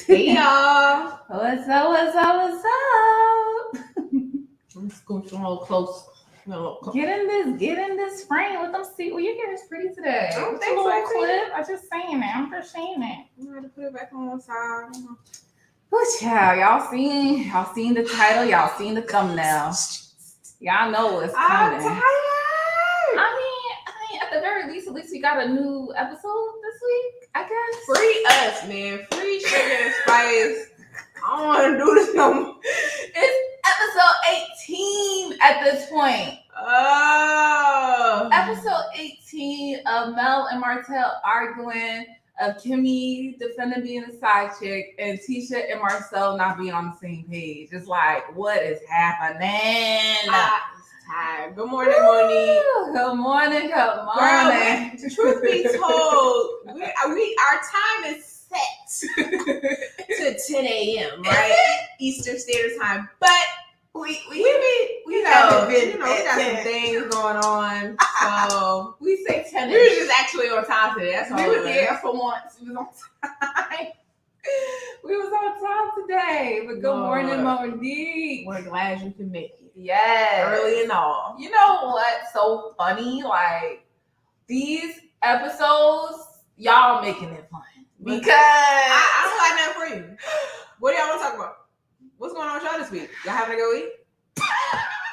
Hey y'all. What's up? What's up? What's up? I'm scooching a little close. Get in this frame. Let them see. Well, your hair is pretty today. I don't It's think a so, little I think. clip. I'm just saying it. I'm just saying it. I'm gonna put it back on one side. Whoo, child. Y'all seen the title. Y'all seen the thumbnail. Y'all know what's I'm coming. tired. I mean, at the very least, at least we got a new episode this week, I guess. Free us, man. Free Sugar and Spice. I don't want to do this no more. It's episode 18 at this point. Oh. Episode 18 of Mel and Martell arguing, of Kimmy defending being a side chick, and Tisha and Marsau not being on the same page. It's like, what is happening? I'm tired. Good morning, Monique. Good morning. Girl, truth be told, our time is set to 10 a.m., right? Eastern Standard Time. But we got some things going on. So we say 10. We were just actually on time today. That's all. We were here for once. We was on time. We was on time today. But good morning, Monique. We're glad you can make it. Yes. Early and all. You know what's so funny? Like, these episodes, y'all making it fun. Because I don't like that for you. What do y'all want to talk about? What's going on with y'all this week? Y'all having a good week?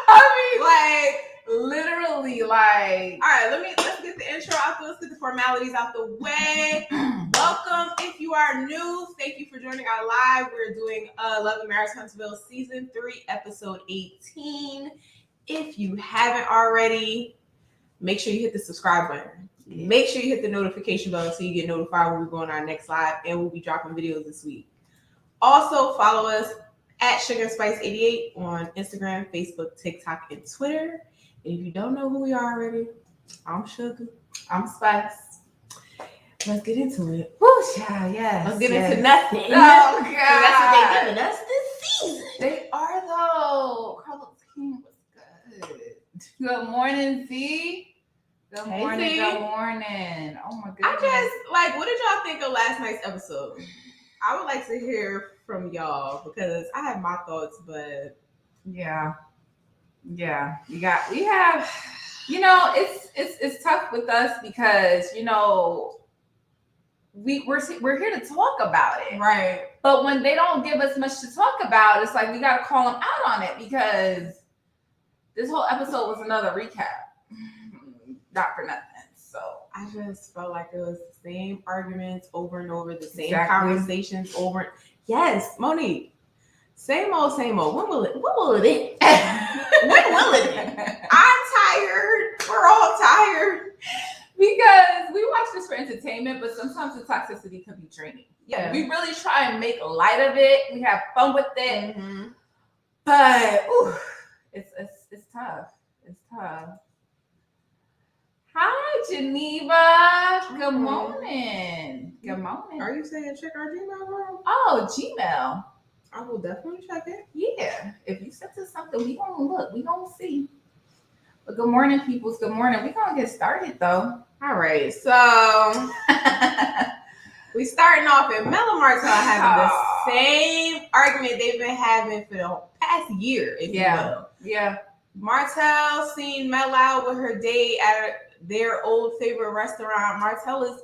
I mean, literally, like. All right, let's get the intro out there. Let's get the formalities out the way. Welcome. If you are new, thank you for joining our live. We're doing Love and Marriage Huntsville Season 3, Episode 18. If you haven't already, make sure you hit the subscribe button. Make sure you hit the notification bell so you get notified when we go on our next live, and we'll be dropping videos this week. Also, follow us at Sugar Spice 88 on Instagram, Facebook, TikTok, and Twitter. And if you don't know who we are already, I'm Sugar. I'm Spice. Let's get into it. Woo, child, yes. Let's get into nothing. Oh, God. That's what they're giving us this season. They are, though. Carlos King was good. Good morning, Z. Good morning, Z. Good morning. Oh, my goodness. I just, what did y'all think of last night's episode? I would like to hear from y'all because I have my thoughts, but yeah, we have, it's tough with us because we're here to talk about it, right? But when they don't give us much to talk about, it's like we got to call them out on it because this whole episode was another recap, not for nothing. So I just felt like it was the same arguments over and over, the same conversations over. Yes, Monique. Same old. When will it end? When will it end? I'm tired. We're all tired. Because we watch this for entertainment, but sometimes the toxicity can be draining. Yeah. We really try and make light of it. We have fun with it. Mm-hmm. But it's tough. It's tough. Hi, Geneva. Good morning. Good morning. Are you saying check our Gmail, girl? Oh, Gmail. I will definitely check it. Yeah. If you sent us something, we gonna look. We gonna see. But good morning, peoples. Good morning. We gonna get started though. All right. So we starting off and Mel and Martell having the same argument they've been having for the past year, if you will. Yeah. Martell seen Mel out with her date at their old favorite restaurant. Martell is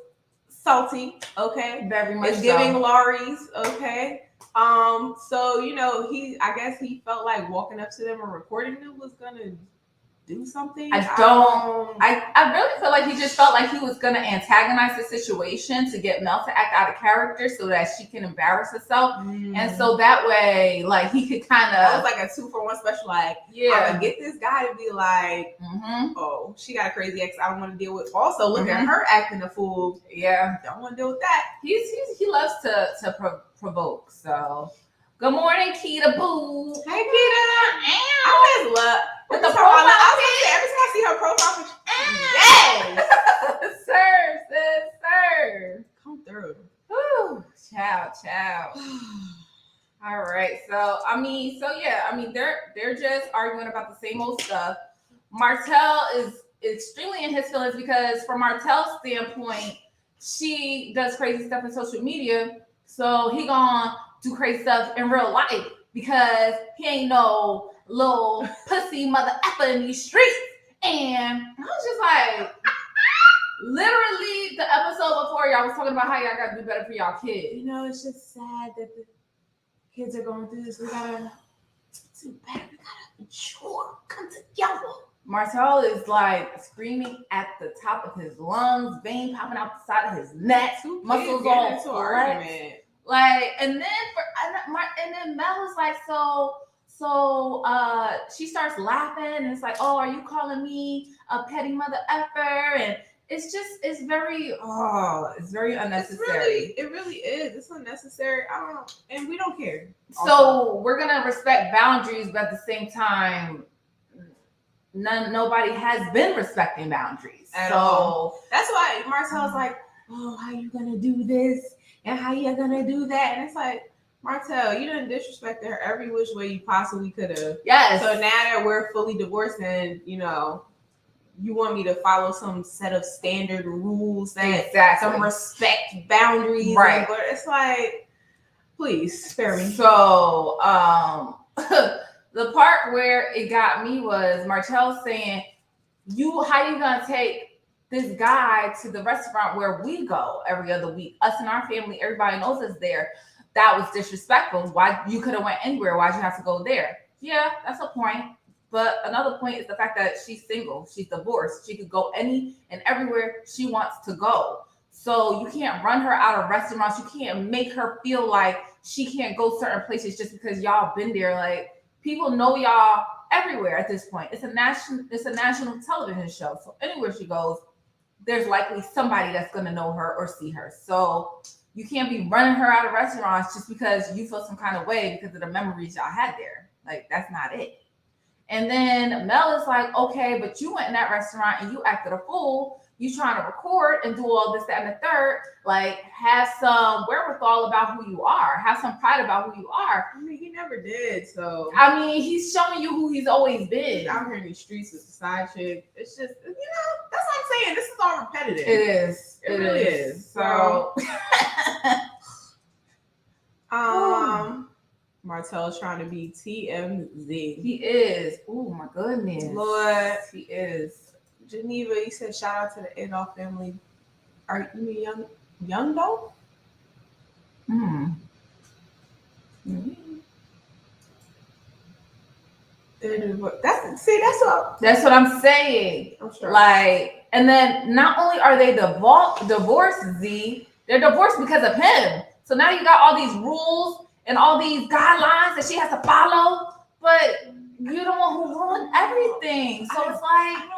salty, okay? Very much it's giving Laurie's, okay? So I guess he felt like walking up to them and recording them was gonna do something. I really feel like he just felt like he was gonna antagonize the situation to get Mel to act out of character so that she can embarrass herself. And so that way, like, he could kind of. It was like a 2-for-1 special, like, I'm gonna get this guy to be like, oh, she got a crazy ex I don't want to deal with. Also, look at her acting a fool. Yeah. Don't want to deal with that. He loves to provoke, so. Good morning, Keita Boo. Hey, Keita. I always love with the profile. Every time I see her profile, yes, sir. Come through. Woo, ciao. All right, they're just arguing about the same old stuff. Martell is extremely in his feelings because, from Martell's standpoint, she does crazy stuff on social media. So he gonna do crazy stuff in real life because he ain't no little pussy mother effer in these streets. And I was just like, literally the episode before y'all was talking about how y'all gotta do better for y'all kids. You know, it's just sad that the kids are going through this. We gotta do better. We gotta mature, come together. Martell is like screaming at the top of his lungs, vein popping out the side of his neck, muscles all flexed. Like, and then Mel was like, so she starts laughing, and it's like, oh, are you calling me a petty mother effer? And it's very unnecessary. It really is. It's unnecessary. And we don't care. So also, we're gonna respect boundaries, but at the same time, nobody has been respecting boundaries. At all. That's why Martell's like, oh, how you gonna do this? And how you gonna do that? And it's like, Martell, you done disrespected her every which way you possibly could have. Yes. So now that we're fully divorced and, you know, you want me to follow some set of standard rules that some respect boundaries. Right. But it's like, please spare me. So the part where it got me was Martell saying, how you gonna take this guy to the restaurant where we go every other week? Us and our family, everybody knows us there. That was disrespectful. Why you could have went anywhere? Why'd you have to go there? Yeah, that's a point. But another point is the fact that she's single. She's divorced. She could go any and everywhere she wants to go. So you can't run her out of restaurants. You can't make her feel like she can't go certain places just because y'all been there. Like, people know y'all everywhere at this point. It's a national television show. So anywhere she goes, there's likely somebody that's going to know her or see her. So you can't be running her out of restaurants just because you feel some kind of way because of the memories y'all had there. Like, that's not it. And then Mel is like, okay, but you went in that restaurant and you acted a fool. You trying to record and do all this, that, and the third. Like, have some wherewithal about who you are. Have some pride about who you are. I mean, he never did, so. I mean, he's showing you who he's always been. He's out here in these streets with the side chick. It's just, you know, that's what I'm saying. This is all repetitive. It is. It really is. So. Martell's trying to be TMZ. He is. Oh my goodness. Lord. He is. Geneva, you said shout out to the Adolf family. Are you young though? Mm-hmm. That's what I'm saying. I'm sure. Like, and then not only are they divorced, Z, they're divorced because of him. So now you got all these rules and all these guidelines that she has to follow, but you're the one who ruined everything. So it's like,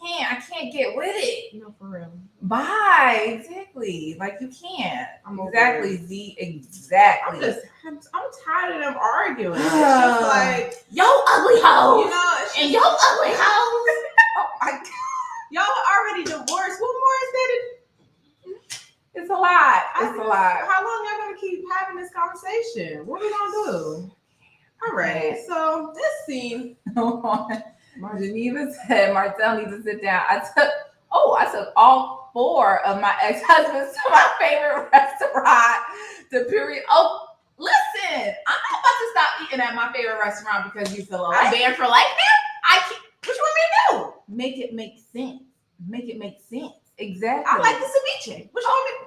I can't get with it. No, for real. Bye. Exactly. Like, you can't. Exactly, Z. Exactly. I'm tired of them arguing. It's just like, yo ugly hoe. You know, and yo ugly hoe. Oh my God. Y'all are already divorced. What more is there to? It's a lot. It's a lot. How long y'all gonna keep having this conversation? What are we gonna do? All right. So this scene. Geneva said Martell needs to sit down. I took all 4 of my ex-husbands to my favorite restaurant. The period. Oh, listen, I'm not about to stop eating at my favorite restaurant because you feel alright. I'm banned for life now? I can't. What you want me to do? Make it make sense. Make it make sense. Exactly. I like the ceviche. What you want me to do?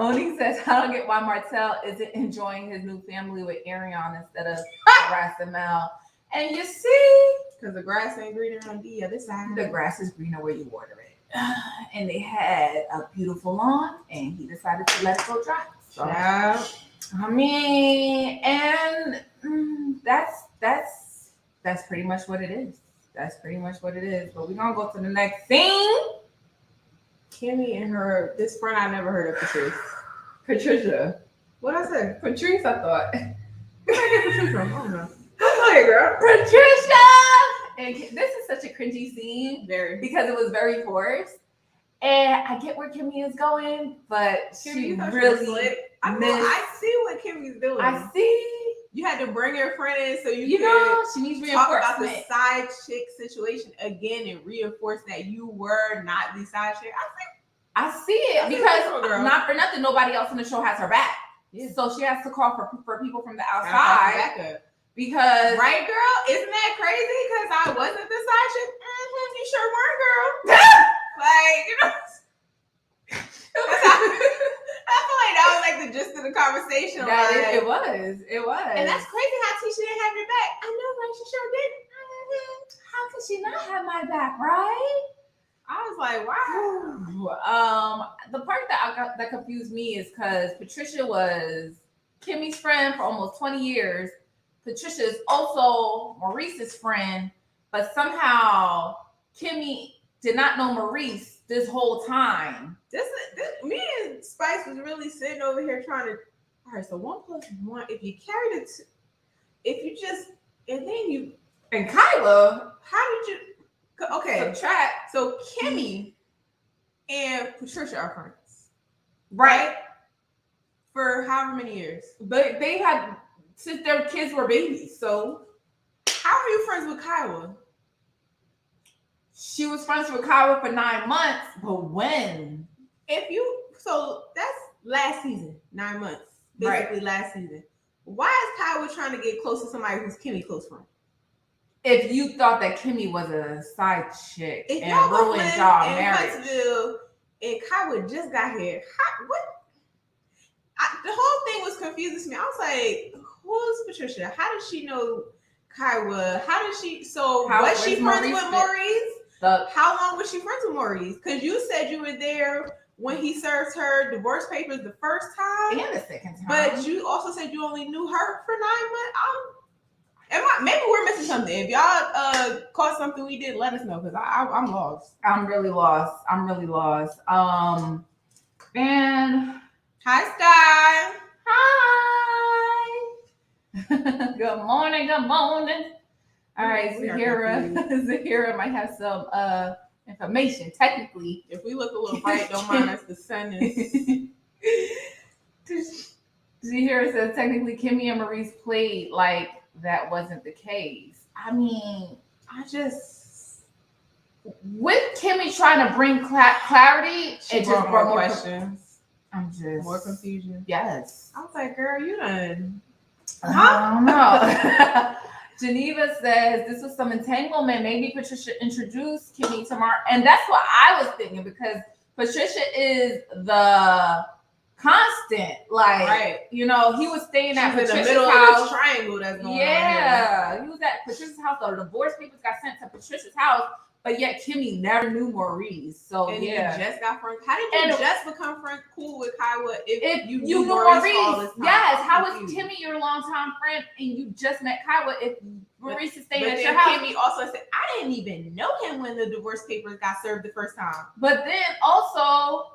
Monique says, I don't get why Martell isn't enjoying his new family with Arion instead of harassing Mel. And you see, because the grass ain't greener on the other side. The grass is greener where you water it. And they had a beautiful lawn, and he decided to let it go dry. So, yeah. I mean, and that's pretty much what it is. That's pretty much what it is. But we're gonna go to the next scene. Kimmy and her, this friend I never heard of, Patricia. What I say? Patrice, I thought. Where did I get Patricia from? I don't know. Go ahead, girl. Patricia! And this is such a cringy scene. Very. Because it was very forced. And I get where Kimmy is going, but Kimmy, she really I see what Kimmy's doing. I see. you had to bring your friend in so you she needs could talk about the reinforcement. side chick situation again and reinforce that you were not the side chick. I see it because not for nothing, nobody else in the show has her back. Yeah. So she has to call for people from the outside. Because right, girl, isn't that crazy? Because I wasn't the side chick. You sure weren't, girl. Like, you know. I feel like that was like the gist of the conversation. It was. And that's crazy how Tisha didn't have your back. I know, like she sure didn't. How could she not have my back, right? I was like, wow. The part that confused me is because Patricia was Kimmy's friend for almost 20 years. Patricia is also Maurice's friend, but somehow Kimmy did not know Maurise this whole time. This me and Spice was really sitting over here trying to. All right, so 1 + 1. If you carried it, if you just and then you and Kyla, how did you? Okay, subtract. So Kimmy and Patricia are friends, right? For however many years, but they had since their kids were babies. So how are you friends with Kyla? She was friends with Kyla for 9 months, but when? So that's last season, 9 months, basically right. Last season. Why is Kyla trying to get close to somebody who's Kimmy close friend? If you thought that Kimmy was a side chick if and ruined y'all marriage, Huntsville and Kyla just got here, the whole thing was confusing to me. I was like, "Who's Patricia? How did she know Kyla? How did she? So was she friends with Maurise? How long was she friends with Maurise? Because you said you were there when he served her divorce papers the first time and the second time, but you also said you only knew her for 9 months. Maybe we're missing something. If y'all caught something we did, let us know because I'm lost. I'm really lost. And hi, Sky. Hi. Good morning. All right, Zahira might have some information. Technically, if we look a little bright, don't mind us. The sun is. Zahira says technically Kimmy and Maurise played like that wasn't the case. I mean, with Kimmy trying to bring clarity, it just brought more questions. More confusion. Yes. I was like, girl, you done. I don't know. Geneva says this was some entanglement. Maybe Patricia introduced Kimmy to Mark, and that's what I was thinking because Patricia is the constant, like right. You know, he was staying at Patricia's middle house. Of the triangle that's going on he was at Patricia's house. The divorce papers got sent to Patricia's house, but yet Kimmy never knew Maurise. So and you just got friends. How did you just become friends cool with Kyla if you knew Maurise all this time? Yes, how was Kimmy your longtime friend and you just met Kyla if Maurise is staying at your house? Kimmy also said, I didn't even know him when the divorce papers got served the first time. But then also,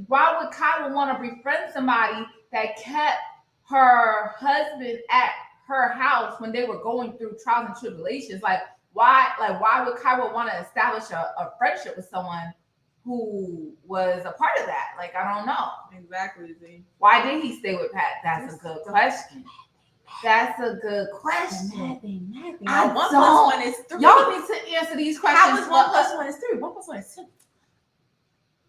why would Kyla want to befriend somebody that kept her husband at her house when they were going through trials and tribulations? Why would Kyla want to establish a friendship with someone who was a part of that? Like, I don't know. Exactly. Z. Why did he stay with Pat? That's a good question. That's a good question. Nothing. 1 + 1 is 3. Y'all need to answer these questions. How is 1 + 1 is 3? 1 + 1 is 2.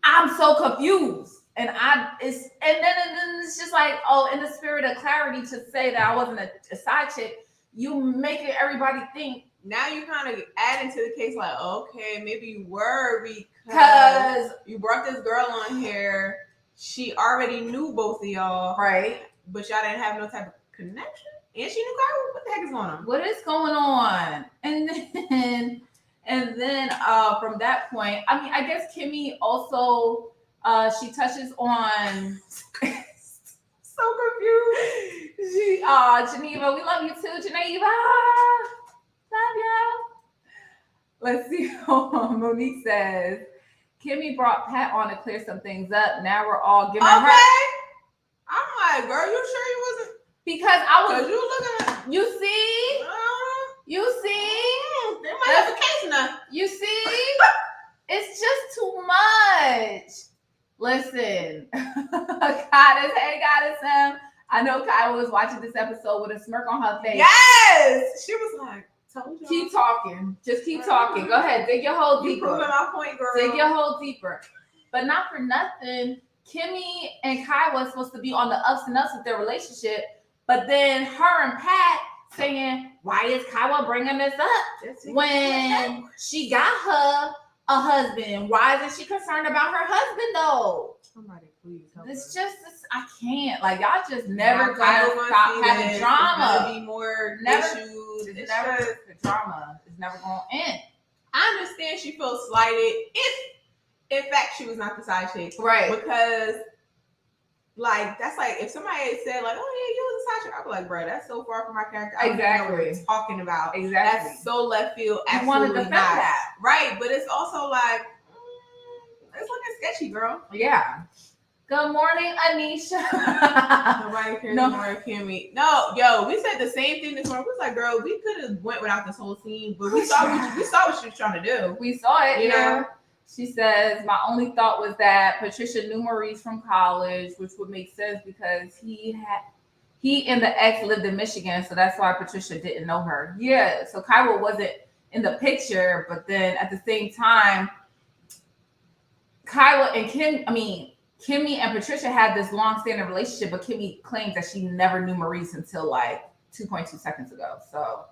I'm so confused. And then it's just like, in the spirit of clarity to say that I wasn't a side chick, you making everybody think. Now you kind of add into the case like, okay, maybe you were because you brought this girl on here. She already knew both of y'all. Right. But y'all didn't have no type of connection. And she knew Kyla. What the heck is going on? What is going on? And then from that point, I mean, I guess Kimmy also, she touches on... So confused. Geneva, we love you too, Geneva. Love you. Let's see. Monique says, Kimmy brought Pat on to clear some things up. Now we're all giving her... I'm like, girl, you sure you wasn't? Because I was... you looking at... You see? You see? They might have a case now. You see? It's just too much. Listen. Goddess, hey, Goddess, I know Kyle was watching this episode with a smirk on her face. Yes! She was like, told you. Keep talking. Just keep talking. Go ahead. Dig your hole You deeper. proving my point, girl. Dig your hole deeper. But not for nothing, Kimmy and Kai was supposed to be on the ups and ups with their relationship, but then her and Pat saying, why is Kyle bringing this up when she got her a husband? Why isn't she concerned about her husband though? Somebody please help This her. just, I can't. Like, y'all just never Now, gonna stop having drama. There's gonna be more issues. It's never the drama. It's never gonna end. I understand she feels slighted if, in fact, she was not the side chick. Right. Because, like, that's like, if somebody had said, like, oh, yeah, you was a side chick, I'd be like, bro, that's so far from my character. I don't know what you're talking about. Exactly. That's so left field. You want to defend that. Right. But it's also like, it's looking sketchy, girl. Yeah. Good morning, Anisha. Nobody cares more of Kimmy. No, yo, we said the same thing this morning. We was like, girl, we could have went without this whole scene, but we saw what she was trying to do. We saw it, you know. She says, my only thought was that Patricia knew Maurise from college, which would make sense because he and the ex lived in Michigan, so that's why Patricia didn't know her. Yeah, so Kyra wasn't in the picture, but then at the same time, Kimmy and Patricia had this long-standing relationship, but Kimmy claims that she never knew Maurise until like 2.2 seconds ago. So,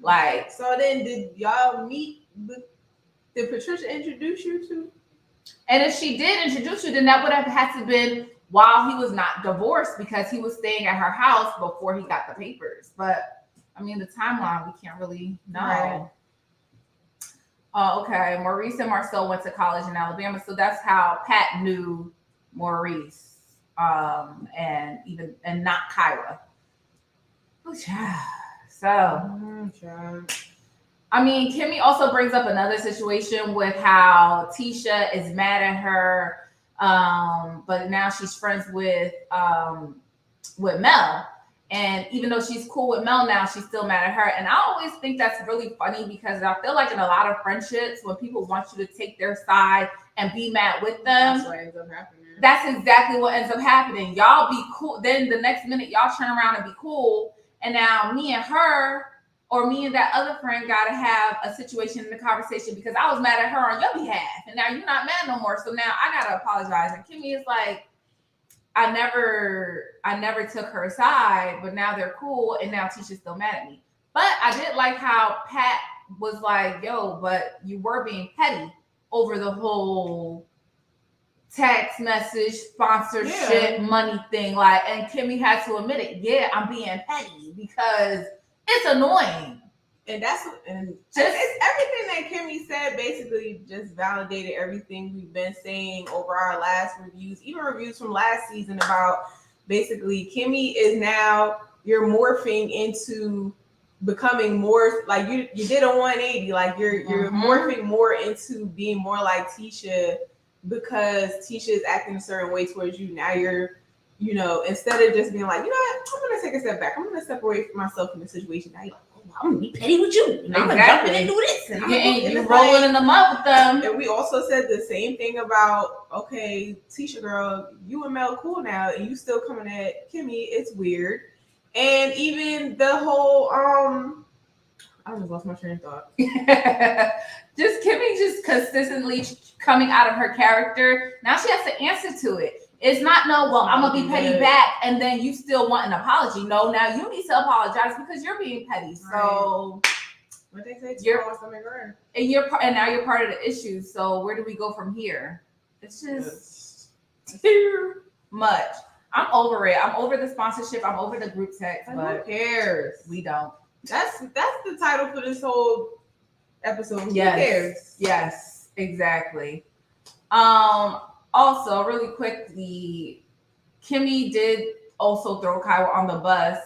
like, so then did y'all meet? Did Patricia introduce you to? And if she did introduce you, then that would have had to been while he was not divorced because he was staying at her house before he got the papers. But I mean, the timeline we can't really know. Right. Oh, okay. Maurise and Marsau went to college in Alabama, so that's how Pat knew Maurise, and not Kyra. So, I mean, Kimmy also brings up another situation with how Tisha is mad at her, but now she's friends with Mel. And even though she's cool with Mel now, she's still mad at her. And I always think that's really funny because I feel like in a lot of friendships, when people want you to take their side and be mad with them, that's what ends up happening. That's exactly what ends up happening. Y'all be cool. Then the next minute, y'all turn around and be cool. And now me and her, or me and that other friend, gotta have a situation in the conversation because I was mad at her on your behalf, and now you're not mad no more. So now I gotta apologize. And Kimmy is like, I never took her side, but now they're cool, and now Tisha's still mad at me. But I did like how Pat was like, yo, but you were being petty over the whole text message, sponsorship, money thing. Like, and Kimmy had to admit it. Yeah, I'm being petty because it's annoying. And it's everything that Kimmy said basically just validated everything we've been saying over our last reviews, even reviews from last season about basically Kimmy is now, you're morphing into becoming more like you did a 180, like you're morphing more into being more like Tisha because Tisha is acting a certain way towards you. Now you're, instead of just being like, you know what, I'm gonna take a step back, I'm gonna separate myself from the situation. Now you're like, I'm gonna be petty with you. And I'm gonna jump in and do this. And you're rolling in the mud with them. And we also said the same thing about, okay, Tisha girl, you and Mel cool now, and you still coming at Kimmy. It's weird. And even the whole I just lost my train of thought. Just Kimmy just consistently coming out of her character. Now she has to answer to it. It's not I'm gonna be petty back, and then you still want an apology. No, now you need to apologize because you're being petty. So what they say, and now you're part of the issue. So where do we go from here? It's just too much. I'm over it. I'm over the sponsorship. I'm over the group text. But who cares? We don't. That's the title for this whole episode. Yes. Who cares? Yes, exactly. Also, really quickly, Kimmy did also throw Kyra on the bus,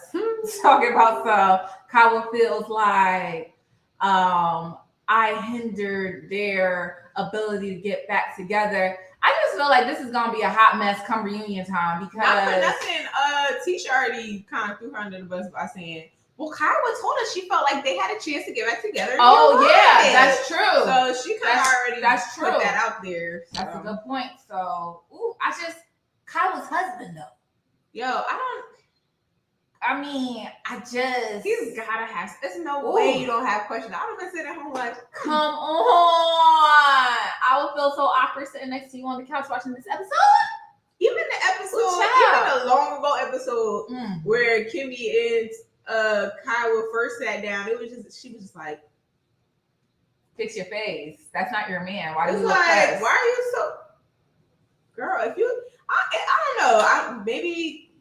talking about stuff. Kyra feels like I hindered their ability to get back together. I just feel like this is gonna be a hot mess come reunion time because not for nothing. Tisha already kind of threw her under the bus by saying, well, Kyra told us she felt like they had a chance to get back together. Oh, yeah, that's true. So she kind of already put that out there. So. That's a good point. So, Kyra's husband, though. Yo, I mean, He's gotta have. There's no way you don't have questions. I would have been sitting at home like, come on. I would feel so awkward sitting next to you on the couch watching this episode. even a long ago episode where Kimmy and Kyle first sat down, she was just like, fix your face. That's not your man. Why do it's you look like, pissed? why are you so, girl? If you, I don't know. Maybe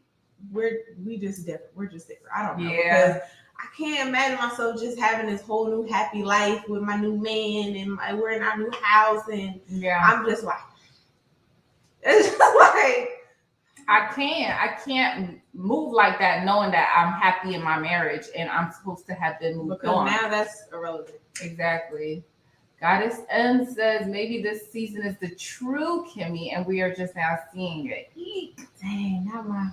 we're just different. We're just different. I don't know. Yeah. Because I can't imagine myself just having this whole new happy life with my new man and we're in our new house and I'm just like, it's just like, I can't move like that knowing that I'm happy in my marriage and I'm supposed to have been moved on. Now that's irrelevant. Exactly. Goddess M says maybe this season is the true Kimmy and we are just now seeing it. Eek. Dang, not my.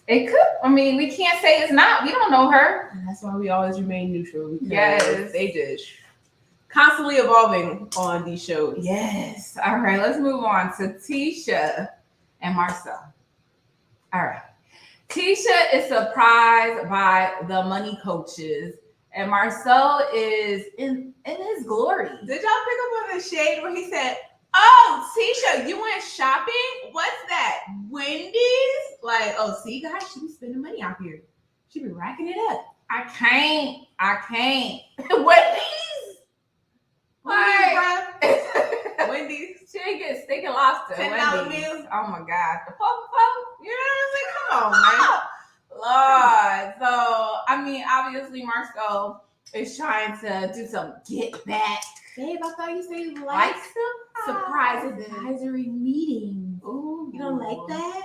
It could. I mean, we can't say it's not. We don't know her. And that's why we always remain neutral. Yes. They just constantly evolving on these shows. Yes. All right, let's move on to Tisha and Marsau. All right. Tisha is surprised by the money coaches, and Marsau is in his glory. Did y'all pick up on the shade where he said, "Oh, Tisha, you went shopping? What's that? Wendy's?" Like, oh, see, guys, she be spending money out here. She be racking it up. I can't. Wendy's? Like, Wendy's. She didn't get steak and lobster. $10 Wendy's. meal. Oh my God. The po. You know what I'm saying? Come on, man. Lord. So, I mean, obviously, Marsau is trying to do some get back. Babe, I thought you said you Like liked surprise advisory meetings. Ooh. You don't like that?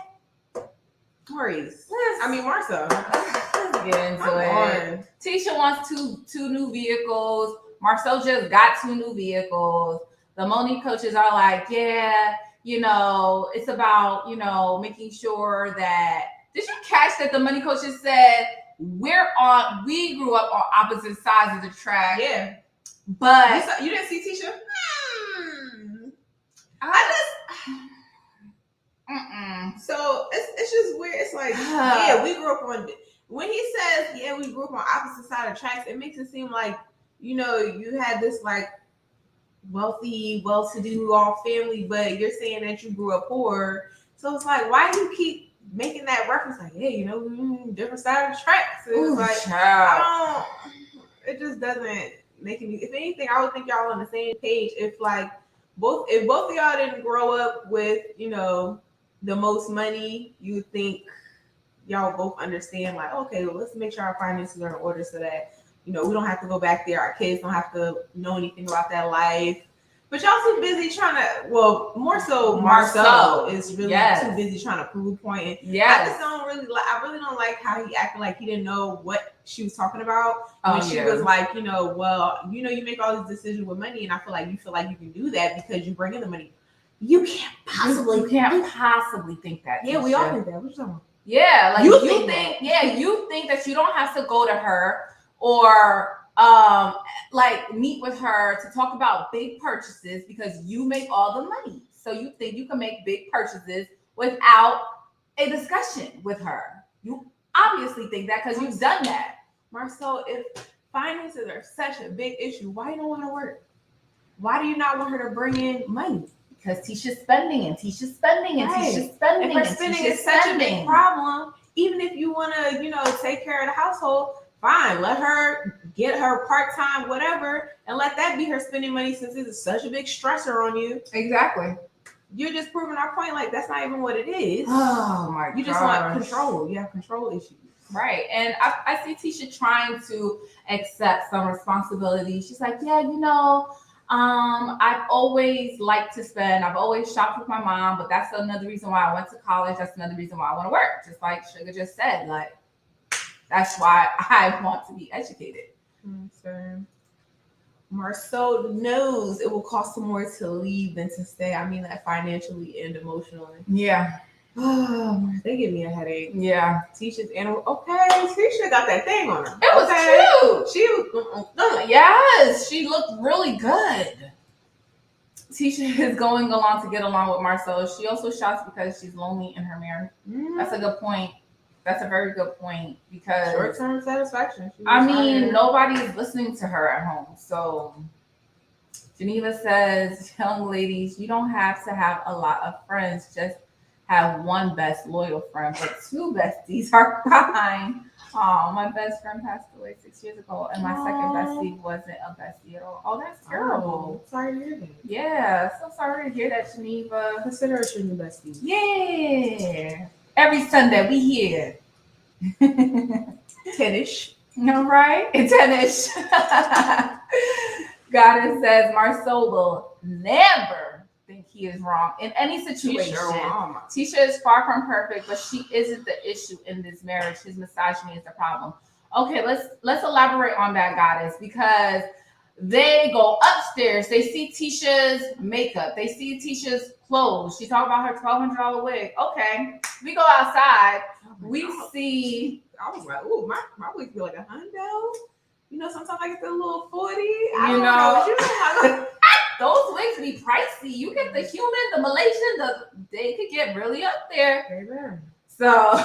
Maurice. Marsau. Let's get into Come it. on. Tisha wants two new vehicles. Marsau just got 2 new vehicles. The money coaches are like, yeah, you know, it's about, you know, making sure that. Did you catch that the money coaches said we grew up on opposite sides of the track? Yeah. But you didn't see Tisha? So it's just weird. It's like, yeah, we grew up on. When he says, yeah, we grew up on opposite side of tracks, it makes it seem like, you know, you had this like wealthy, well-to-do all family, but you're saying that you grew up poor. So it's like, why do you keep making that reference? Like, yeah, you know, different side of the tracks. It's like, it just doesn't make any. If anything, I would think y'all on the same page. If both of y'all didn't grow up with, you know, the most money, you would think y'all both understand, like, okay, well, let's make sure our finances are in order so that, you know, we don't have to go back there. Our kids don't have to know anything about that life. But y'all too busy trying to, well, more so Marsau is really too busy trying to prove a point. I just don't really like, I really don't like how he acted like he didn't know what she was talking about when she was like, you know, well, you know, you make all these decisions with money and I feel like you can do that because you bring in the money. You can't possibly think that. Yeah, we all think that. What you talking about? Yeah, like you think that you don't have to go to her or like meet with her to talk about big purchases because you make all the money. So you think you can make big purchases without a discussion with her. You obviously think that because you've done that. Marsau, if finances are such a big issue, why you don't want to work? Why do you not want her to bring in money? Because Tisha's spending and Tisha's spending and Tisha's spending. If her spending is such a big problem, even if you want to, you know, take care of the household, fine. Let her get her part-time whatever and let that be her spending money since this is such a big stressor on you. Exactly. You're just proving our point like that's not even what it is. Oh my god. You just want control. You have control issues. Right. And I see Tisha trying to accept some responsibility. She's like, yeah, you know, I've always liked to spend. I've always shopped with my mom, but that's another reason why I went to college. That's another reason why I want to work. Just like Suga just said, like, that's why I want to be educated. Marsau knows it will cost her more to leave than to stay. I mean that financially and emotionally. Yeah. Oh, they give me a headache. Yeah. Tisha's animal. Okay, Tisha got that thing on her. It was cute. She was. Yes, she looked really good. Tisha is going along to get along with Marsau. She also shops because she's lonely in her marriage. That's a good point. That's a very good point because Short-term satisfaction. I mean, nobody is listening to her at home. So Geneva says, young ladies, you don't have to have a lot of friends. Just have one best loyal friend, but two besties are fine. Oh, my best friend passed away 6 years ago, and my second bestie wasn't a bestie at all. Oh, that's terrible. Sorry to hear that. Yeah, so sorry to hear that, Geneva. Consider us your new bestie. Yeah. Every Sunday we here. Tennis. All right? Tennis. Goddess says Marsau will never think he is wrong in any situation. Tisha is far from perfect, but she isn't the issue in this marriage. His misogyny is the problem. Okay, let's elaborate on that, Goddess, because they go upstairs. They see Tisha's makeup. They see Tisha's clothes. She talked about her $1,200 wig. Okay, we go outside. We see. I was like, ooh, my wig feel like $100. You know, sometimes I get the little 40. Those wigs be pricey. You get the human, the Malaysian, they could get really up there. Very so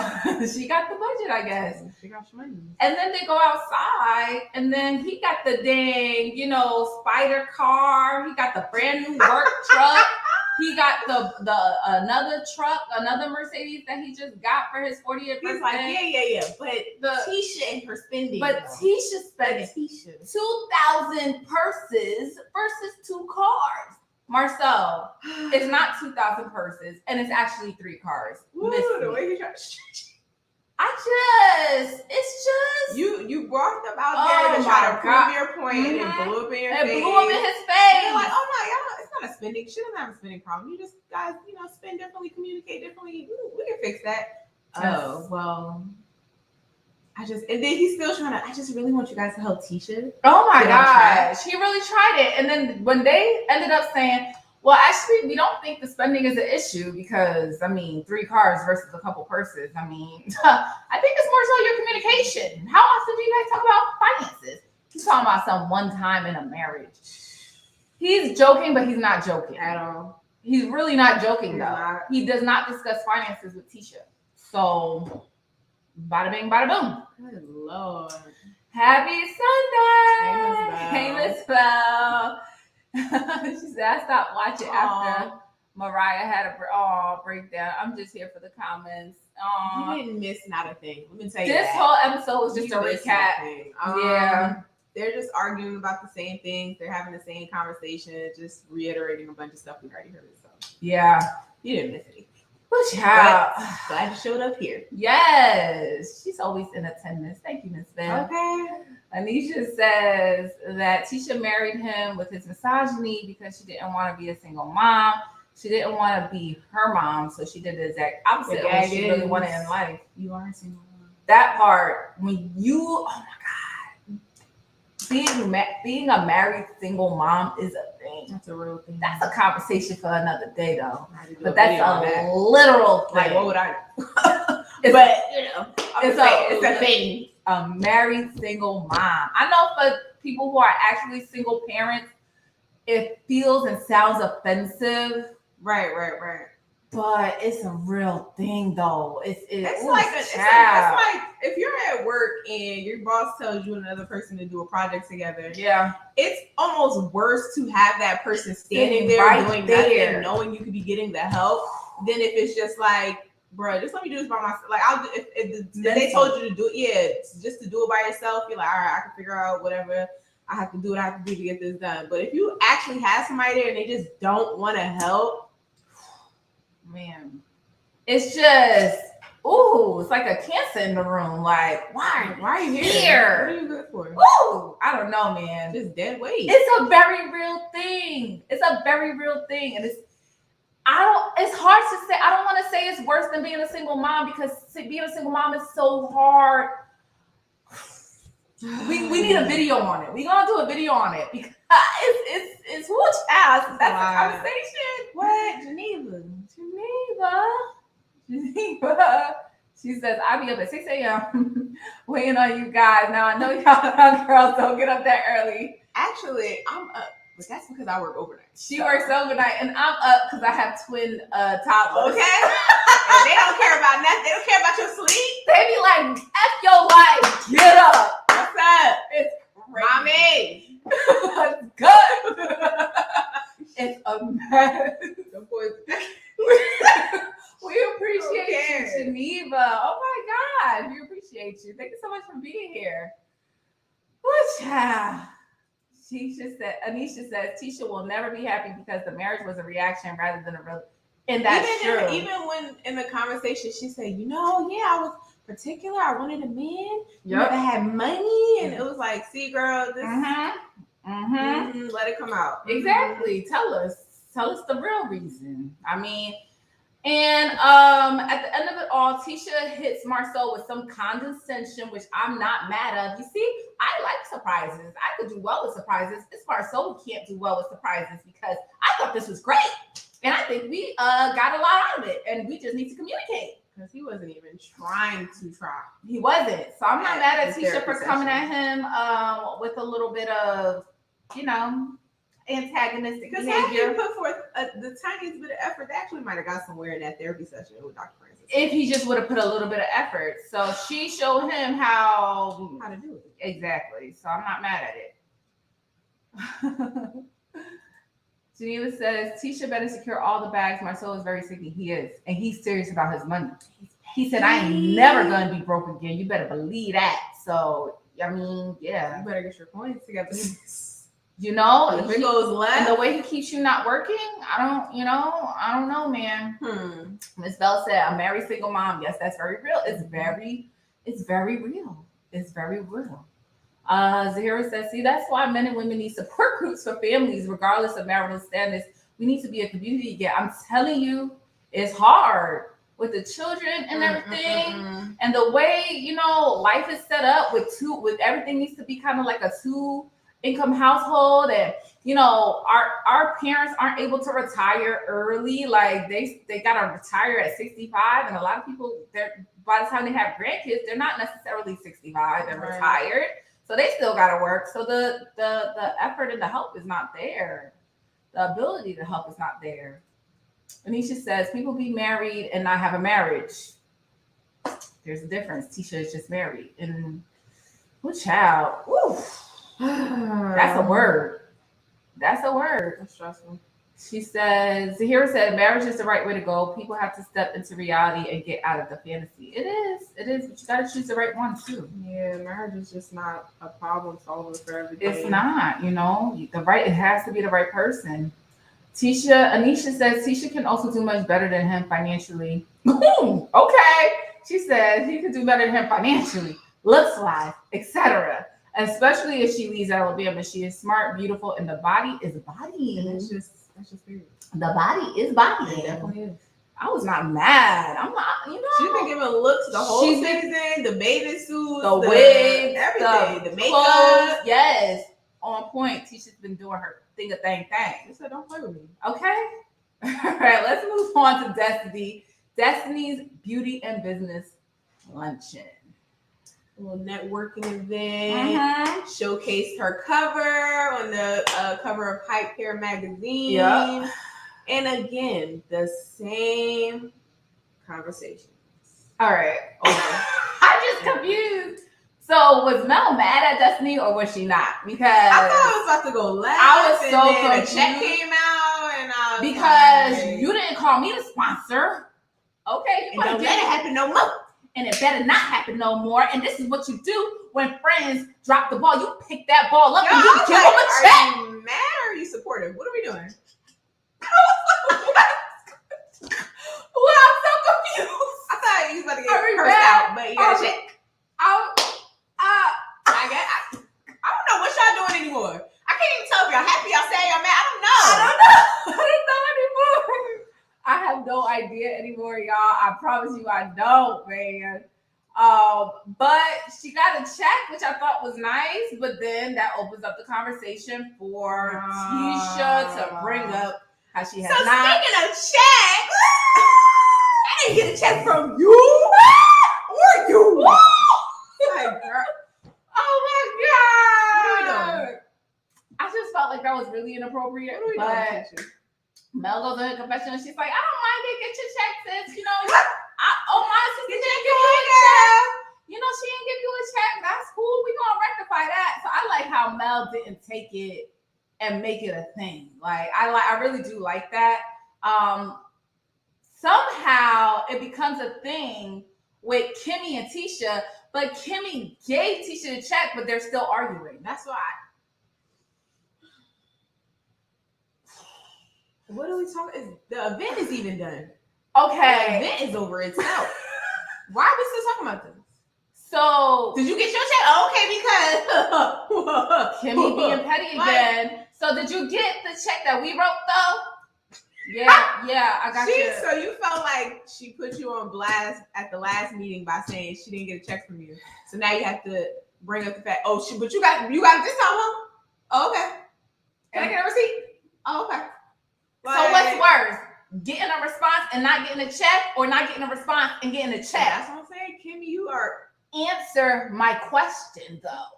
she got the budget, I guess. She got some money. And then they go outside, and then he got the dang, spider car. He got the brand new work truck. He got the another truck, another Mercedes that he just got for his 40th birthday. He's like, yeah. But Tisha and her spending. But Tisha spent 2,000 purses versus 2 cars. Marsau, it's not 2,000 purses, and it's actually 3 cars. Woo, the way you try to it's just you brought them out there to try to prove your point, and it blew up in your face. It blew up in his face. And you're like, oh my God, it's not a spending. She doesn't have a spending problem. You just guys, spend differently, communicate differently. We can fix that. Oh well. And then he's still trying to. I just really want you guys to help Tisha. Oh my gosh, he really tried it. And then when they ended up saying, well, actually, we don't think the spending is an issue because, 3 cars versus a couple purses. I think it's more so your communication. How often do you guys talk about finances? He's talking about some one time in a marriage. He's joking, but he's not joking at all. He's really not joking, though. He does not discuss finances with Tisha. So, bada bing, bada boom. Good Lord. Happy Sunday. Hey, Miss Bell. She said, I stopped watching after Mariah had a breakdown. I'm just here for the comments. You didn't miss not a thing. Let me tell you this whole episode was just a recap. Yeah. They're just arguing about the same things. They're having the same conversation, just reiterating a bunch of stuff we already heard. So yeah. You didn't miss anything. But child, glad you showed up here. Yes. She's always in attendance. Thank you, Miss Bell. Okay. Anisha says that Tisha married him with his misogyny because she didn't want to be a single mom. She didn't want to be her mom, so she did the exact opposite of what she really wanted in life. You are a single mom. That part, when you, oh my God, being a married single mom is a thing. That's a real thing. That's a conversation for another day, though. But that's a literal thing. Like, what would I do? It's a thing. A married single mom. I know for people who are actually single parents, it feels and sounds offensive. Right. But it's a real thing, though. It's like if you're at work and your boss tells you and another person to do a project together. Yeah, it's almost worse to have that person standing there right doing nothing, knowing you could be getting the help, than if it's just like, bro, just let me do this by myself. Like, if they told you to do it, just to do it by yourself, you're like, all right, I can figure out whatever I have to do, what I have to do to get this done. But if you actually have somebody there and they just don't want to help, man, it's just, it's like a cancer in the room. Like, why are you here? What are you good for? Ooh, I don't know, man. Just dead weight. It's a very real thing. And it's hard to say. I don't want to say it's worse than being a single mom because being a single mom is so hard. We need a video on it. We're gonna do a video on it because it's whoosh ass. That's a conversation. What? Geneva. She says, I'll be up at 6 a.m. waiting on you guys. Now I know y'all girls don't get up that early. Actually, I'm up But that's because I work overnight. She works overnight, and I'm up because I have twin toddlers. Okay. And they don't care about nothing. They don't care about your sleep. They be like, F your life. Get up. What's up? It's Mommy. It's good. It's a mess. Of course. We appreciate you, Geneva. Oh my God. We appreciate you. Thank you so much for being here. What's Anisha says Tisha will never be happy because the marriage was a reaction rather than a real. And that's true. Even when in the conversation she said, I was particular. I wanted a man that had money, and it was like, see, girl, this. Let it come out. Exactly. Tell us the real reason. I mean, and at the end of it all, Tisha hits Marsau with some condescension, which I'm not mad of. You see, I like surprises. I could do well with surprises. It's Marsau who can't do well with surprises because I thought this was great. And I think we got a lot out of it. And we just need to communicate. Because he wasn't even trying to try. He wasn't. So I'm not mad at Tisha for coming at him with a little bit of, antagonistic behavior. Because had he put forth the tiniest bit of effort, they actually might have got somewhere in that therapy session with Dr. Francis. If he just would have put a little bit of effort. So she showed him how to do it. Exactly. So I'm not mad at it. Geneva says, Tisha better secure all the bags. Marsau is very sick. He is. And he's serious about his money. He said, I ain't never going to be broke again. You better believe that. So, I mean, yeah. You better get your coins together. If it goes left. And the way he keeps you not working, I don't know, man. Miss Bell said, a married single mom. Yes, that's very real. It's very real. It's very real. Zahira says, see, that's why men and women need support groups for families, regardless of marital status. We need to be a community again. I'm telling you, it's hard with the children and everything. And the way, life is set up with everything needs to be kind of like a 2-income household. And, our parents aren't able to retire early. Like they got to retire at 65. And a lot of people, by the time they have grandkids, they're not necessarily 65 and retired. So they still got to work. So the effort and the help is not there. The ability to help is not there. Anisha says, people be married and not have a marriage. There's a difference. Tisha is just married. And child. Woo. That's a word. That's stressful. She says, Zahira said, marriage is the right way to go. People have to step into reality and get out of the fantasy. It is, but you got to choose the right one too. Yeah, marriage is just not a problem solver for everything. It's not, it has to be the right person. Anisha says, Tisha can also do much better than him financially. Okay. She says he can do better than him financially, looks-wise, etc. Especially if she leaves Alabama. She is smart, beautiful, and the body is bodying. That's just weird. The body is bodying. It definitely is. I was not mad. I'm not, She's been giving looks the whole season, the bathing suits, the wigs, everything, the makeup. Clothes, yes, on point. Tisha's been doing her thing. She said, don't play with me. Okay. All right, let's move on to Destiny. Destiny's Beauty and Business Luncheon. A little networking event. Showcased her cover on the cover of Hype Hair magazine. Yep. And again, the same conversations. All right. Okay. I'm just confused. So was Mel mad at Destiny or was she not? Because I thought it was about to go left. I was so confused. The check came out and I was because you didn't call me the sponsor. Okay. You don't let it happen no more. And it better not happen no more. And this is what you do when friends drop the ball. You pick that ball up and you give them a check. Are you mad or are you supportive? What are we doing? Well, I'm so confused. I thought you was about to get cursed out, but you got a check. I don't know what y'all doing anymore. I can't even tell if y'all happy, y'all sad, y'all mad. I don't know. I don't know anymore. I have no idea anymore, y'all. I promise you I don't, man. But she got a check, which I thought was nice, but then that opens up the conversation for Tisha to bring up how she has not. Speaking of checks, I didn't get a check from you or you. Like, girl. Oh my God. What are we doing? I just felt felt like that was really inappropriate. What are we doing, Tisha? Mel goes in a confession and she's like, I don't mind it. Get your check, sis. You know, my sister didn't give you a check. You know, she didn't give you a check. That's cool. We gonna rectify that. So I like how Mel didn't take it and make it a thing. Like I really do like that. Somehow it becomes a thing with Kimmy and Tisha, but Kimmy gave Tisha the check, but they're still arguing. That's why. What are we talking? The event is even done. Okay. The event is over itself. Why are we still talking about this? So did you get your check? Oh, okay, because Kimmy being petty again. So did you get the check that we wrote though? Yeah, I got you. So you felt like she put you on blast at the last meeting by saying she didn't get a check from you. So now you have to bring up the fact. Oh, but you got it this time, huh? Oh, okay. Can I get a receipt? Oh, okay. Like, so what's worse? Getting a response and not getting a check, or not getting a response and getting a check? That's what I'm saying, Kimmy. You are. Answer my question though.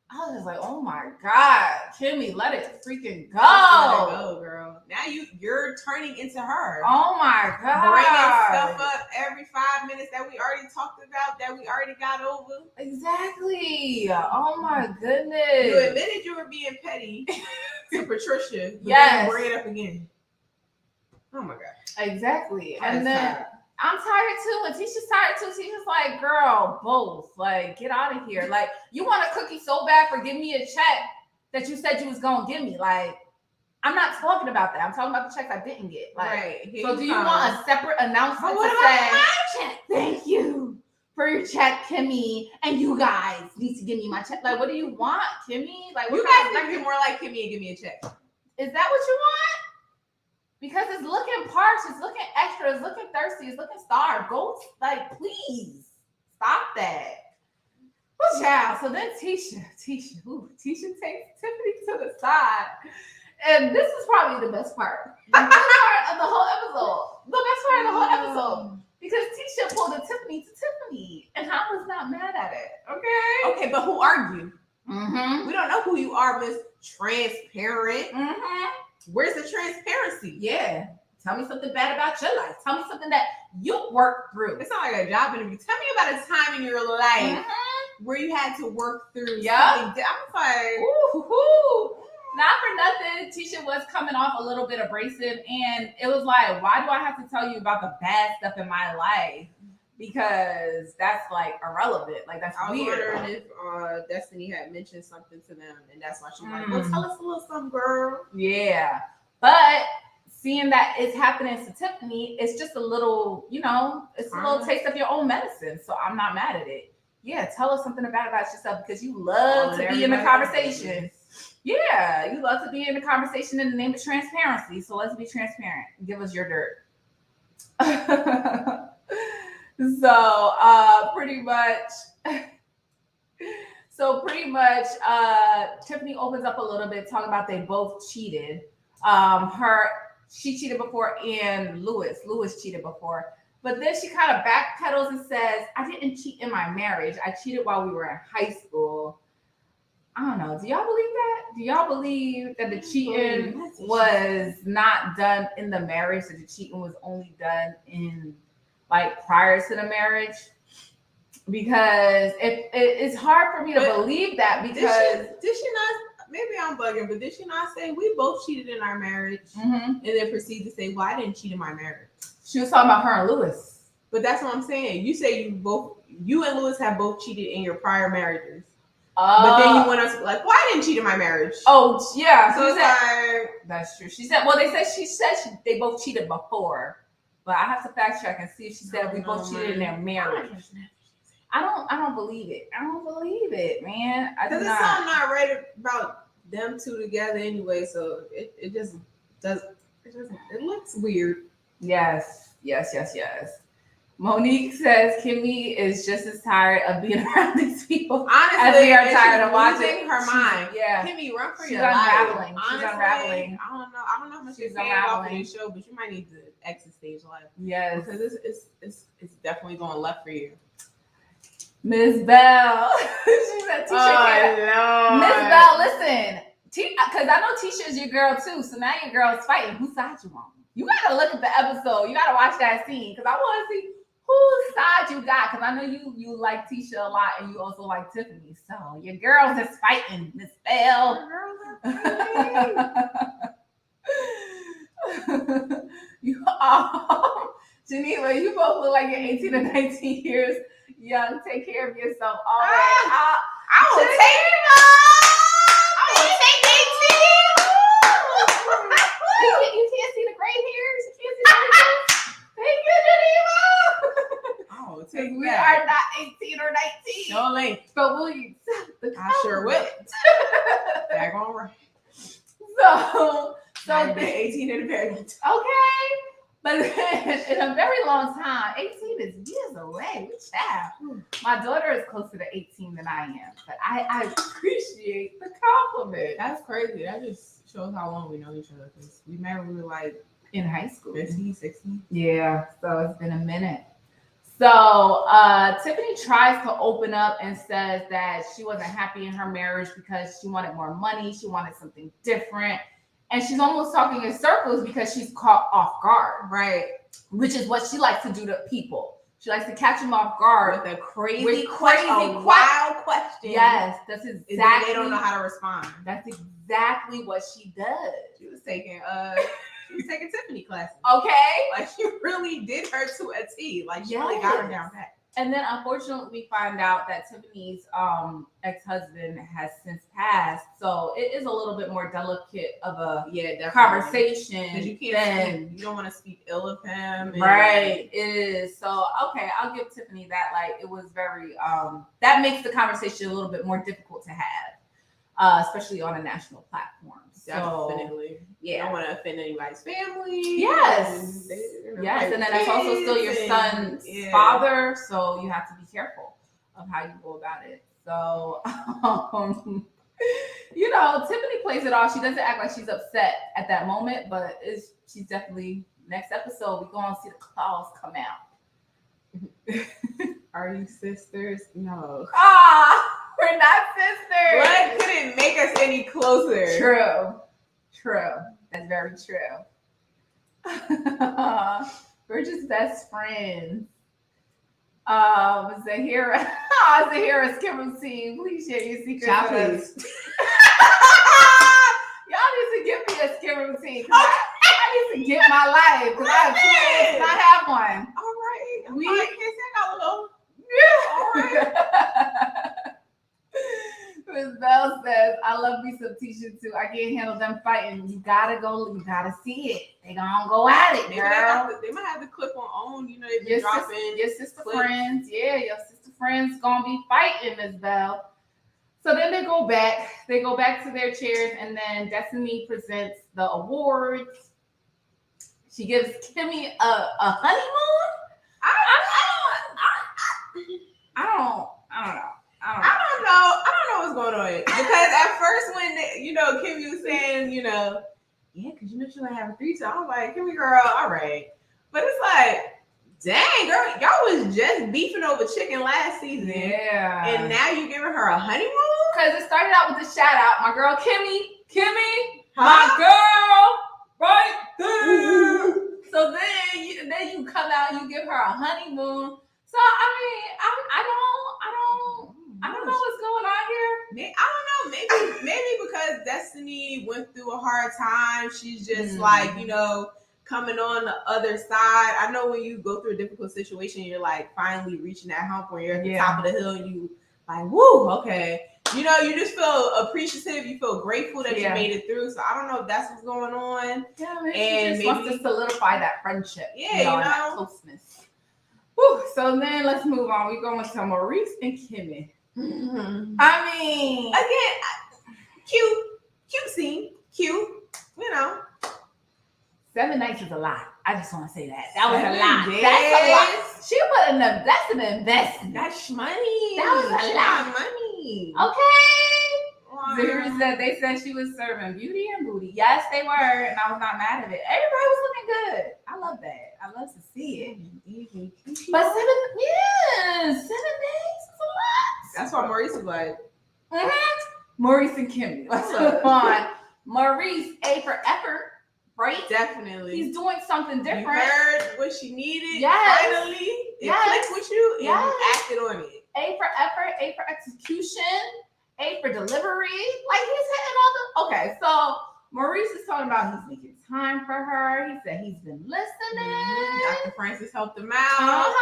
I was just like, oh my God, Kimmy, let it freaking go. Let it go, girl. Now you're turning into her. Oh my God. Bringing stuff up every 5 minutes that we already talked about, that we already got over. Exactly. Oh my goodness. You admitted you were being petty to Patricia. But yes. Bring it up again. Oh my God. Exactly. And then I'm tired too, and Tisha's tired too. Tisha's like, girl, both. Like, get out of here. Like, you want a cookie so bad for giving me a check that you said you was gonna give me. Like, I'm not talking about that. I'm talking about the checks I didn't get. Like, right. So do you want a separate announcement to say, check? Thank you for your check, Kimmy, and you guys need to give me my check. Like, what do you want, Kimmy? Like, you guys need to be more like Kimmy and give me a check. Is that what you want? Because it's looking parched, it's looking extra, it's looking thirsty, it's looking starved. Go, like, please stop that. Well, child. So then Tisha takes Tiffany to the side, and this is probably the best part. The best part of the whole episode. Because Tisha pulled a Tiffany to Tiffany, and I was not mad at it. Okay, but who are you? Mm-hmm. We don't know who you are, Miss Transparent. Mm-hmm. Where's the transparency? Yeah. Tell me something bad about your life. Tell me something that you worked through. It's not like a job interview. Tell me about a time in your life where you had to work through something. I was like, ooh. Not for nothing, Tisha was coming off a little bit abrasive, and it was like, why do I have to tell you about the bad stuff in my life? Because that's like irrelevant. Like, that's weird. I was wondering if Destiny had mentioned something to them, and that's why she was like, well, tell us a little something, girl. Yeah. But seeing that it's happening to Tiffany, it's just a little, it's a little taste of your own medicine. So I'm not mad at it. Yeah, tell us something about yourself, because you love to be in the conversation. Yeah, you love to be in the conversation in the name of transparency. So let's be transparent. Give us your dirt. So pretty much Tiffany opens up a little bit, talking about they both cheated. She cheated before, and Lewis cheated before. But then she kind of backpedals and says, I didn't cheat in my marriage. I cheated while we were in high school. I don't know. Do y'all believe that? Do y'all believe that the cheating was not done in the marriage, that the cheating was only done in prior to the marriage? Because it's hard for me to believe that, because did she not, maybe I'm bugging, but did she not say we both cheated in our marriage, and then proceed to say, well, I didn't cheat in my marriage? She was talking about her and Lewis. But that's what I'm saying. You say you and Lewis have both cheated in your prior marriages. But then you went on to like, well, I didn't cheat in my marriage. Oh, yeah. So it's like, that's true. She said, they both cheated before. But I have to fact check and see if she said we both cheated in their marriage. I don't believe it. I don't believe it, man. Because it's something not right about them two together anyway. So it just does. It looks weird. Yes. Monique says Kimmy is just as tired of being around these people. Honestly, as we are tired of watching her mind. Yeah, Kimmy, run for she's your unraveling. life. She's unraveling. I don't know how much she's unraveling this show, but you might need to exit stage left. Yes, because it's definitely going left for you. Miss Bell, she said, Tisha, Miss Bell, listen. Because I know Tisha is your girl too. So now your girl's fighting. Whose side you on? You gotta look at the episode. You gotta watch that scene because I want to see whose side you got. Because I know you like Tisha a lot and you also like Tiffany. So your girls is fighting, Miss Bell. You Geneva, you both look like you're 18 or 19 years young. Take care of yourself. All right. I will take it. I will take 18. You can't see the gray hairs. You can't see the wrinkles. Thank you, Geneva. I will take We that. are not 18 or 19. Surely. But will you accept the I sure will. compliment? Back on right. So I've been 18 in a very long time. okay. But in a very long time, 18 is years away. We child. My daughter is closer to 18 than I am, but I appreciate the compliment. That's crazy. That just shows how long we know each other. Because we married when we were like In high school. 15, 16. Yeah, so it's been a minute. So Tiffany tries to open up and says that she wasn't happy in her marriage because she wanted more money. She wanted something different. And she's almost talking in circles because she's caught off guard. Right. Which is what she likes to do to people. She likes to catch them off guard. With a crazy, With wild question. Yes, that's And exactly. they don't know how to respond. That's exactly what she does. She was taking Tiffany classes. Okay. Like she really did her to a T. Like she really Yes. got her down pat. And then unfortunately we find out that Tiffany's ex-husband has since passed. So it is a little bit more delicate of a conversation. Because you can't you don't want to speak ill of him. Right. It is. So okay, I'll give Tiffany that. Like it was very that makes the conversation a little bit more difficult to have. Especially on a national platform. Definitely. Yeah. You don't want to offend anybody's family. Yes. Yes. And then that's also still your son's father. So you have to be careful of how you go about it. So, you know, Tiffany plays it off. She doesn't act like she's upset at that moment, but she's definitely, next episode, we're going to see the claws come out. Are you sisters? No. We're not sisters. What couldn't make us any closer? True. That's very true. We're just best friends. Zahira's Kimber's team. Please share your secrets Child, with us. please. Y'all need to give me a skim routine. I need to get my life because I have one. All right. We can't say a little. All right. Miss Bell says, I love me some Tisha too. I can't handle them fighting. You gotta see it. They gonna go at it, girl. They might have the clip on own, you know, they be Your dropping sister clips. friends. Yeah, your sister friends gonna be fighting, Miss Bell. So then they go back to their chairs, and then Destiny presents the awards. She gives Kimmy a honeymoon. I don't know what's going on. Because at first when Kimmy was saying, yeah, because she might have a threesome. I was like, Kimmy girl, all right. But it's like, dang, girl, y'all was just beefing over chicken last season. Yeah. And now you giving her a honeymoon? Because it started out with a shout out. My girl Kimmy, my girl, right there. So then you come out, you give her a honeymoon. So I don't know what's going on here. I don't know. Maybe because Destiny went through a hard time. She's just like, coming on the other side. I know when you go through a difficult situation, you're like finally reaching that hump where you're at the top of the hill and you like, woo, okay. You just feel appreciative. You feel grateful that you made it through. So I don't know if that's what's going on. Yeah, maybe she just wants to solidify that friendship. Yeah, that closeness. Whew, so then let's move on. We're going to Maurise and Kimmy. Mm-hmm. I mean, again, cute scene, cute. 7 nights is a lot. I just want to say that was a 7 lot. days. That's a lot. She put enough. That's an investment. That's money. That was a lot of money. Okay. Zahira said they said she was serving beauty and booty. Yes, they were, and I was not mad at it. Everybody was looking good. I love that. I love to see it. But 7 days is a lot. That's why Maurice was like, Maurise and Kimmy. Let's move on. Maurise, A for effort, right? Definitely. He's doing something different. You heard what she needed. Yes. Finally, it clicked with you, and you acted on it. A for effort, A for execution, A for delivery. Like he's hitting all the. Okay, so Maurise is talking about he's making time for her. He said he's been listening. Dr. Francis helped him out.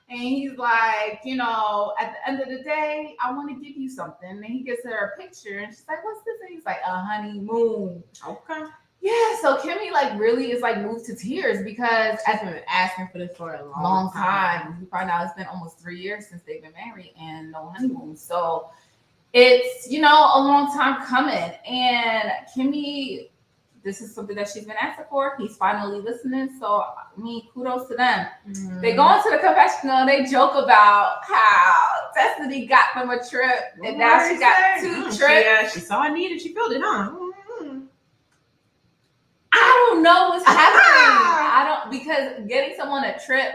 And he's like, you know, at the end of the day, I want to give you something. And he gives her a picture, and she's like, "What's this?" And he's like, "A honeymoon." Okay. Yeah. So Kimmy like really is like moved to tears because I've been asking for this for a long time. We find out it's been almost 3 years since they've been married and no honeymoon. So it's, you know, a long time coming. And Kimmy, this is something that she's been asking for. He's finally listening. So, I mean, kudos to them. They go into the confessional and they joke about how Destiny got them a trip. And now she got 2 trips. She saw a need and she filled it, huh? I don't know what's happening. Because getting someone a trip,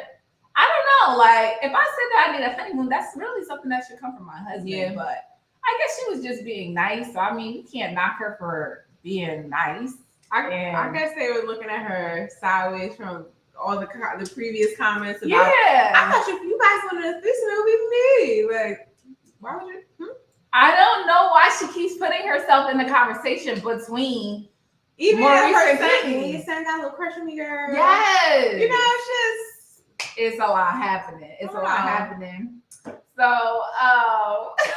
I don't know. Like, if I said that I need a honeymoon, that's really something that should come from my husband. Yeah. But I guess she was just being nice. So, I mean, you can't knock her for being nice. I guess they were looking at her sideways from all the previous comments about. Yeah. I thought if you guys wanted this movie, me, like, why would you? I don't know why she keeps putting herself in the conversation between even Maurise her and saying, Kimmy. "You said got a little crush on me, girl." Yes. You know, it's a lot happening. It's a lot happening. So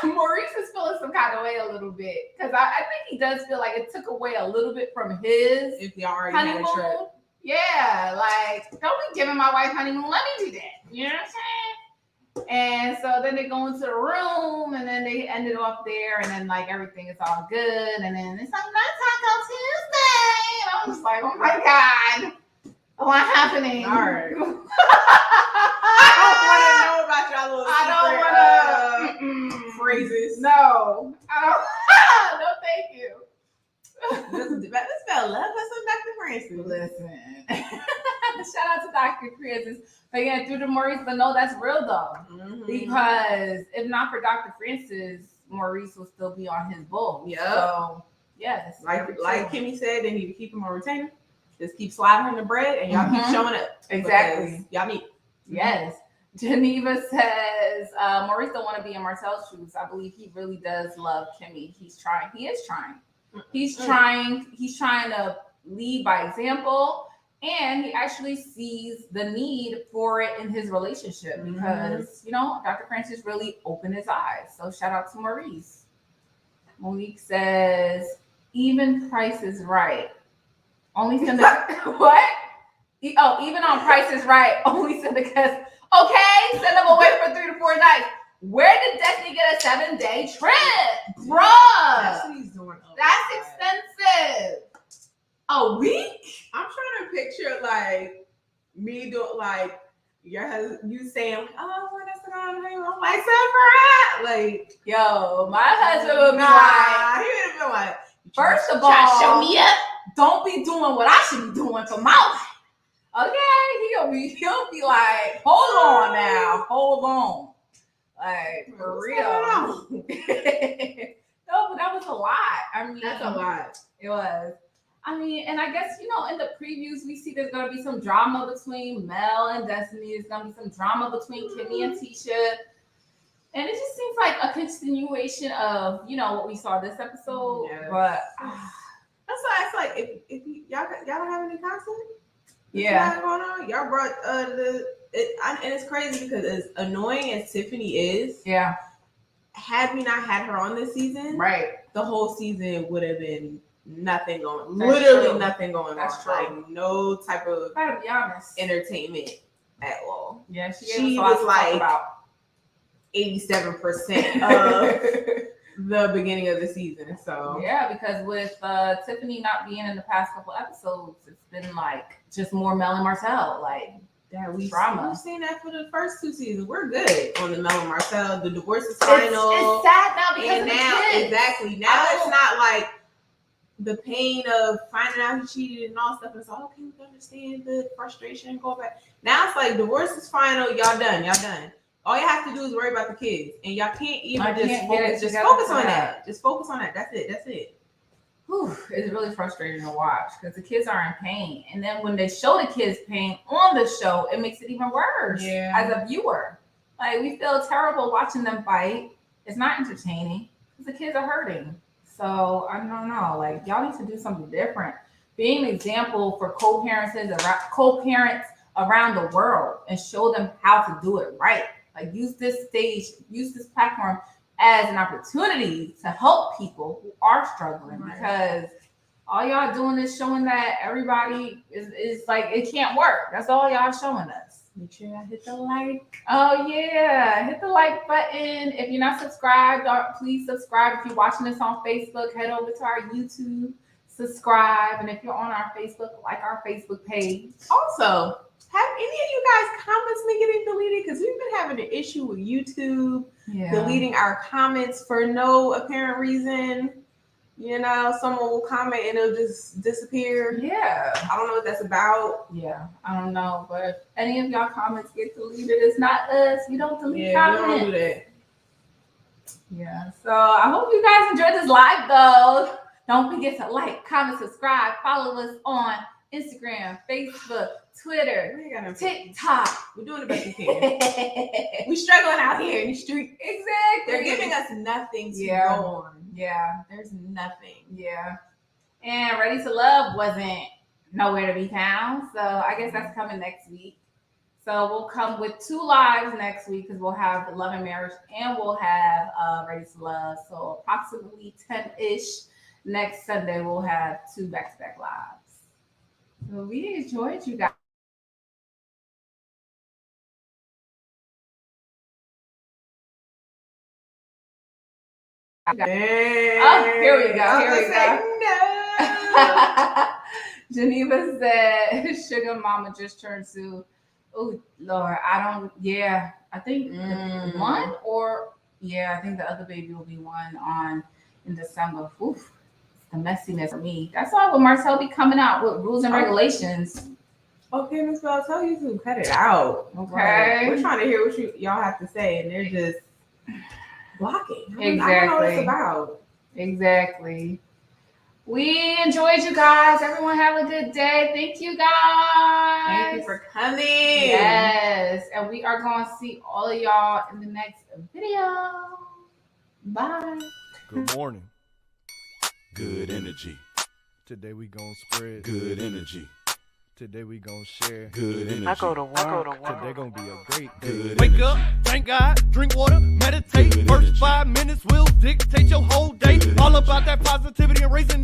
Maurise is feeling some kind of way a little bit because I think he does feel like it took away a little bit from his if you already honeymoon. had a trip. Yeah, like don't be giving my wife honeymoon. Let me do that. You know what I'm saying? And so then they go into the room and then they ended off there and then like everything is all good and then it's like Taco Tuesday. And I'm just like, oh my God. What's happening? All right. I don't want to know about y'all little phrases. No. I don't. No, thank you. This fella love us some Dr. Francis. Listen. Shout out to Dr. Francis. But yeah, through the Maurise, but no, that's real though. Because if not for Dr. Francis, Maurise will still be on his bull. Yeah. So yes. Like Kimmy said, they need to keep him on retainer. Just keep sliding her in the bread and y'all keep showing up. Exactly. Y'all need. Yes. Geneva says Maurise don't want to be in Martell's shoes. I believe he really does love Kimmy. He's trying. He is trying. He's trying. He's trying to lead by example, and he actually sees the need for it in his relationship because you know Dr. Francis really opened his eyes. So shout out to Maurise. Monique says even Price is Right. Only send the what? Oh, even on Price is Right. Only send the guests. Okay, send them away for 3 to 4 nights. Where did Destiny get a 7-day trip? Bruh. That's what he's doing. That's expensive. A week? I'm trying to picture like me doing like you saying, "Oh, when that's the going honeymoon?" I'm like, "Separate." Like, yo, my husband would be he would have been like, first of all, show me up. Don't be doing what I should be doing for my life. Okay, he'll be like, hold on now, hold on, like for real. No, but that was a lot. I mean, that's a lot. It was. I mean, and I guess, you know, in the previews, we see there's going to be some drama between Mel and Destiny. There's going to be some drama between Kimmy and Tisha. And it just seems like a continuation of, you know, what we saw this episode. Yes. But that's why it's like, if y'all don't have any content? Yeah. Going on? Y'all brought and it's crazy because as annoying as Tiffany is, yeah, had we not had her on this season, right, the whole season would have been nothing going. That's literally true. Nothing going That's on. true. Like no type of gotta be honest, entertainment at all. Yeah, she was like 87% of the beginning of the season. So yeah, because with Tiffany not being in the past couple episodes, it's been like just more Mel and Martell, like that we've drama. We've seen that for the first 2 seasons. We're good on the Mel and Martell. The divorce is final. It's sad now because and of now the kids. exactly now it's not like the pain of finding out he cheated and all stuff. It's like, okay, we understand the frustration, go back. Now it's like divorce is final. Y'all done. All you have to do is worry about the kids, and y'all can't even focus. Just focus on that. Just focus on that. That's it. Whew, it's really frustrating to watch because the kids are in pain, and then when they show the kids pain on the show, it makes it even worse. Yeah. As a viewer, like we feel terrible watching them fight. It's not entertaining because the kids are hurting. So I don't know. Like y'all need to do something different. Being an example for co-parents around the world, and show them how to do it right. Like use this stage, use this platform as an opportunity to help people who are struggling, because all y'all doing is showing that everybody is like, it can't work. That's all y'all showing us. Make sure y'all hit the like. Oh yeah, hit the like button. If you're not subscribed, please subscribe. If you're watching this on Facebook, head over to our YouTube, subscribe. And if you're on our Facebook, like our Facebook page. Also, have any of you guys comments been getting deleted? Because we've been having an issue with YouTube deleting our comments for no apparent reason. You know, someone will comment and it'll just disappear. Yeah. I don't know what that's about. Yeah, I don't know. But if any of y'all comments get deleted, it's not us. We don't delete comments. We don't do that. Yeah. So I hope you guys enjoyed this live though. Don't forget to like, comment, subscribe, follow us on Instagram, Facebook, Twitter, TikTok. We're doing the best we can. We struggling out here in the street. Exactly. They're giving us nothing to go on. Yeah. There's nothing. Yeah. And Ready to Love wasn't nowhere to be found. So I guess that's coming next week. So we'll come with 2 lives next week because we'll have Love and Marriage and we'll have Ready to Love. So approximately 10-ish. Next Sunday, we'll have 2 back-to-back lives. So we enjoyed you guys. Damn. Oh, here we go. No. Geneva said, Sugar Mama just turned 2. Oh, Lord, I think 1 or, I think the other baby will be 1 in December. Oof. The messiness for me. That's why when Martell be coming out with rules and regulations. Okay, Miss Bell, tell you to cut it out. Okay. We're trying to hear what y'all have to say, and they're just blocking. Exactly. I don't know what it's about. Exactly. We enjoyed you guys. Everyone have a good day. Thank you guys. Thank you for coming. Yes. And we are going to see all of y'all in the next video. Bye. Good morning. Good energy. Today we gon' spread good energy. Today we gon' share good energy. I go to work. Today gon' be a great day. Wake up, thank God, drink water, meditate. Good First energy. 5 minutes will dictate your whole day. All about that positivity and raising